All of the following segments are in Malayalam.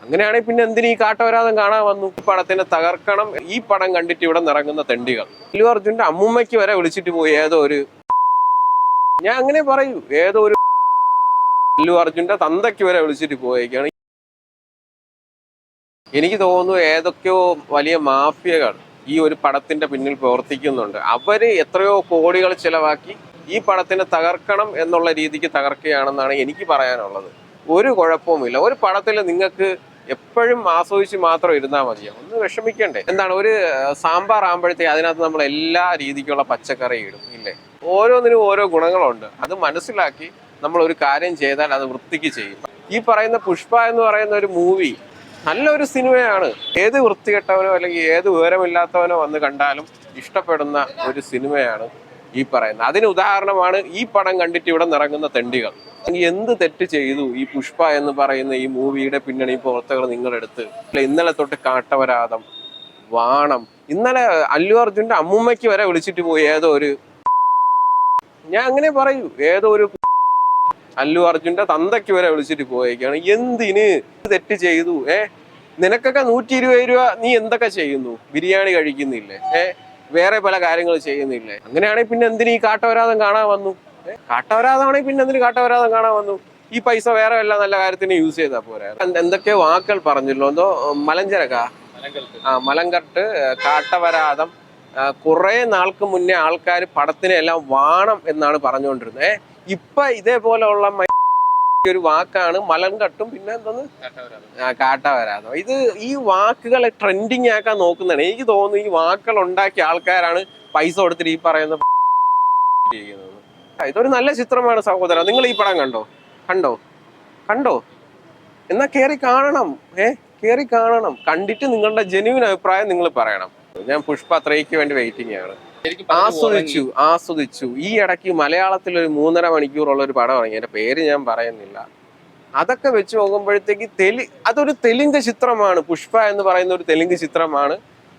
അങ്ങനെയാണെങ്കിൽ പിന്നെ എന്തിനീ കാട്ടവരാതം കാണാൻ വന്നു? പടത്തിനെ തകർക്കണം, ഈ പടം കണ്ടിട്ട് ഇവിടെ നിറങ്ങുന്ന തെണ്ടികൾ. അല്ലു അർജുന്റെ അമ്മൂമ്മയ്ക്ക് വരെ വിളിച്ചിട്ട് പോയി ഏതോ ഒരു, ഞാൻ അങ്ങനെ പറയൂ, ഏതോ ഒരു അല്ലു അർജുന്റെ തന്തയ്ക്ക് വരെ വിളിച്ചിട്ട് പോയേക്കാണ്. എനിക്ക് തോന്നുന്നു ഏതൊക്കെയോ വലിയ മാഫിയകൾ ഈ ഒരു പടത്തിന്റെ പിന്നിൽ പ്രവർത്തിക്കുന്നുണ്ട്. അവര് എത്രയോ കോടികൾ ചിലവാക്കി ഈ പടത്തിനെ തകർക്കണം എന്നുള്ള രീതിക്ക് തകർക്കുകയാണെന്നാണ് എനിക്ക് പറയാനുള്ളത്. ഒരു കുഴപ്പവുമില്ല. ഒരു പടത്തിൽ നിങ്ങൾക്ക് എപ്പോഴും ആസ്വദിച്ച് മാത്രം ഇരുന്നാൽ മതിയോ? ഒന്ന് വിഷമിക്കണ്ടേ? എന്താണ്, ഒരു സാമ്പാർ ആകുമ്പോഴത്തേക്ക് അതിനകത്ത് നമ്മൾ എല്ലാ രീതിക്കുള്ള പച്ചക്കറി ഇടും ഇല്ലേ? ഓരോന്നിനും ഓരോ ഗുണങ്ങളുണ്ട്. അത് മനസ്സിലാക്കി നമ്മൾ ഒരു കാര്യം ചെയ്താൽ അത് വൃത്തിക്ക് ചെയ്യും. ഈ പറയുന്ന പുഷ്പ എന്ന് പറയുന്ന ഒരു മൂവി നല്ലൊരു സിനിമയാണ്. ഏത് വൃത്തികെട്ടവനോ അല്ലെങ്കിൽ ഏത് വിവരമില്ലാത്തവനോ വന്ന് കണ്ടാലും ഇഷ്ടപ്പെടുന്ന ഒരു സിനിമയാണ് ഈ പറയുന്നത്. അതിന് ഉദാഹരണമാണ് ഈ പടം കണ്ടിട്ട് ഇവിടെ നിറങ്ങുന്ന തെണ്ടികൾ. എന്ത് തെറ്റ് ചെയ്തു ഈ പുഷ്പ എന്ന് പറയുന്ന ഈ മൂവിയുടെ പിന്നണി പ്രവർത്തകർ നിങ്ങളെടുത്ത്? ഇന്നലെ തൊട്ട് കാട്ടവരാതം, വാണം, ഇന്നലെ അല്ലു അർജുന്റെ അമ്മൂമ്മയ്ക്ക് വരെ വിളിച്ചിട്ട് പോയി ഏതോ ഒരു, ഞാൻ അങ്ങനെ പറയൂ, ഏതോ ഒരു അല്ലു അർജുന്റെ തന്തയ്ക്ക് വരെ വിളിച്ചിട്ട് പോയേക്കാണ്. എന്തിന് തെറ്റ് ചെയ്തു? നിനക്കൊക്കെ 120 രൂപ നീ എന്തൊക്കെ ചെയ്യുന്നു? ബിരിയാണി കഴിക്കുന്നില്ലേ? വേറെ പല കാര്യങ്ങൾ ചെയ്യുന്നില്ലേ? അങ്ങനെയാണെങ്കിൽ പിന്നെ എന്തിന് ഈ കാട്ടവരാതം കാണാൻ വന്നു? കാട്ടവരാതമാണെങ്കിൽ പിന്നെ എന്തിന് കാട്ടവരാതം കാണാൻ വന്നു? ഈ പൈസ വേറെ വല്ല നല്ല കാര്യത്തിന് യൂസ് ചെയ്താൽ പോരാ. എന്തൊക്കെയോ വാക്കുകൾ പറഞ്ഞല്ലോ, എന്തോ മലഞ്ചരക്ക, മലങ്കട്ട്, കാട്ടവരാതം. കുറെ നാൾക്ക് മുന്നേ ആൾക്കാർ പടത്തിനെ എല്ലാം വാണം എന്നാണ് പറഞ്ഞുകൊണ്ടിരുന്നത്. ഇപ്പൊ ഇതേപോലെയുള്ള ഒരു വാക്കാണ് മലങ്കട്ടും, പിന്നെ എന്തോന്ന് കാട്ടവരാതം. ഇത് ഈ വാക്കുകളെ ട്രെൻഡിങ് ആക്കാൻ നോക്കുന്നതാണ്. എനിക്ക് തോന്നുന്നു ഈ വാക്കുകൾ ഉണ്ടാക്കിയ ആൾക്കാരാണ് പൈസ കൊടുത്തിട്ട് ഈ പറയുന്ന ചെയ്യുന്നത്. ഇതൊരു നല്ല ചിത്രമാണ് സഹോദര. നിങ്ങൾ ഈ പടം കണ്ടോ? കണ്ടോ? കണ്ടോ? എന്നാ കേറി കാണണം. കേറി കാണണം. കണ്ടിട്ട് നിങ്ങളുടെ ജെന്യുവിൻ അഭിപ്രായം നിങ്ങൾ പറയണം. ഞാൻ പുഷ്പ 3ക്ക് വേണ്ടി വെയിറ്റിംഗ് ആണ്. ആസ്വദിച്ചു. ഈ ഇടയ്ക്ക് മലയാളത്തിൽ ഒരു 3.5 മണിക്കൂറുള്ള ഒരു പടം ഇറങ്ങി, എന്റെ പേര് ഞാൻ പറയുന്നില്ല. അതൊക്കെ വെച്ച് നോക്കുമ്പോഴത്തേക്ക് അതൊരു തെലുങ്ക് ചിത്രമാണ്. പുഷ്പ എന്ന് പറയുന്ന ഒരു തെലുങ്ക് ചിത്രമാണ്.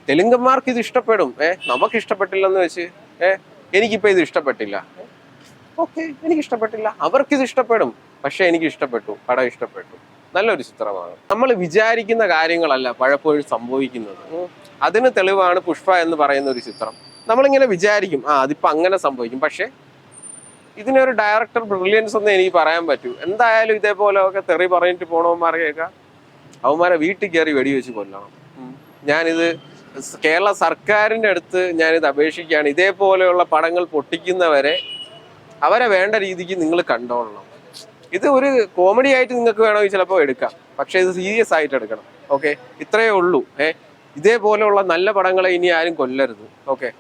തെലുങ്കന്മാർക്ക് ഇത് ഇഷ്ടപ്പെടും. നമുക്ക് ഇഷ്ടപ്പെട്ടില്ലെന്ന് വെച്ച് എനിക്കിപ്പോ ഇത് ഇഷ്ടപ്പെട്ടില്ല, ഓക്കെ, എനിക്ക് ഇഷ്ടപ്പെട്ടില്ല. അവർക്കിത് ഇഷ്ടപ്പെടും. പക്ഷെ എനിക്ക് ഇഷ്ടപ്പെട്ടു, പടം ഇഷ്ടപ്പെട്ടു. നല്ലൊരു ചിത്രമാണ്. നമ്മൾ വിചാരിക്കുന്ന കാര്യങ്ങളല്ല പലപ്പോഴും സംഭവിക്കുന്നത്. അതിന് തെളിവാണ് പുഷ്പ എന്ന് പറയുന്ന ഒരു ചിത്രം. നമ്മളിങ്ങനെ വിചാരിക്കും അതിപ്പോ അങ്ങനെ സംഭവിക്കും, പക്ഷെ ഇതിനൊരു ഡയറക്ടർ ബ്രില്യൻസ് ഒന്നും എനിക്ക് പറയാൻ പറ്റൂ. എന്തായാലും ഇതേപോലെയൊക്കെ തെറി പറഞ്ഞിട്ട് പോണവന്മാരെയൊക്കെ അവന്മാരെ വീട്ടിൽ കയറി വെടിവെച്ച് കൊല്ലണം. ഞാനിത് കേരള സർക്കാരിൻ്റെ അടുത്ത് ഞാനിത് അപേക്ഷിക്കുകയാണ്. ഇതേപോലെയുള്ള പടങ്ങൾ പൊട്ടിക്കുന്നവരെ അവരെ വേണ്ട രീതിക്ക് നിങ്ങൾ കണ്ടോളണം. ഇത് ഒരു കോമഡി ആയിട്ട് നിങ്ങൾക്ക് വേണമെങ്കിൽ ചിലപ്പോൾ എടുക്കാം, പക്ഷെ ഇത് സീരിയസ് ആയിട്ട് എടുക്കണം. ഓക്കെ, ഇത്രയേ ഉള്ളൂ. ഇതേപോലെയുള്ള നല്ല പടങ്ങളെ ഇനി ആരും കൊല്ലരുത്. ഓക്കെ.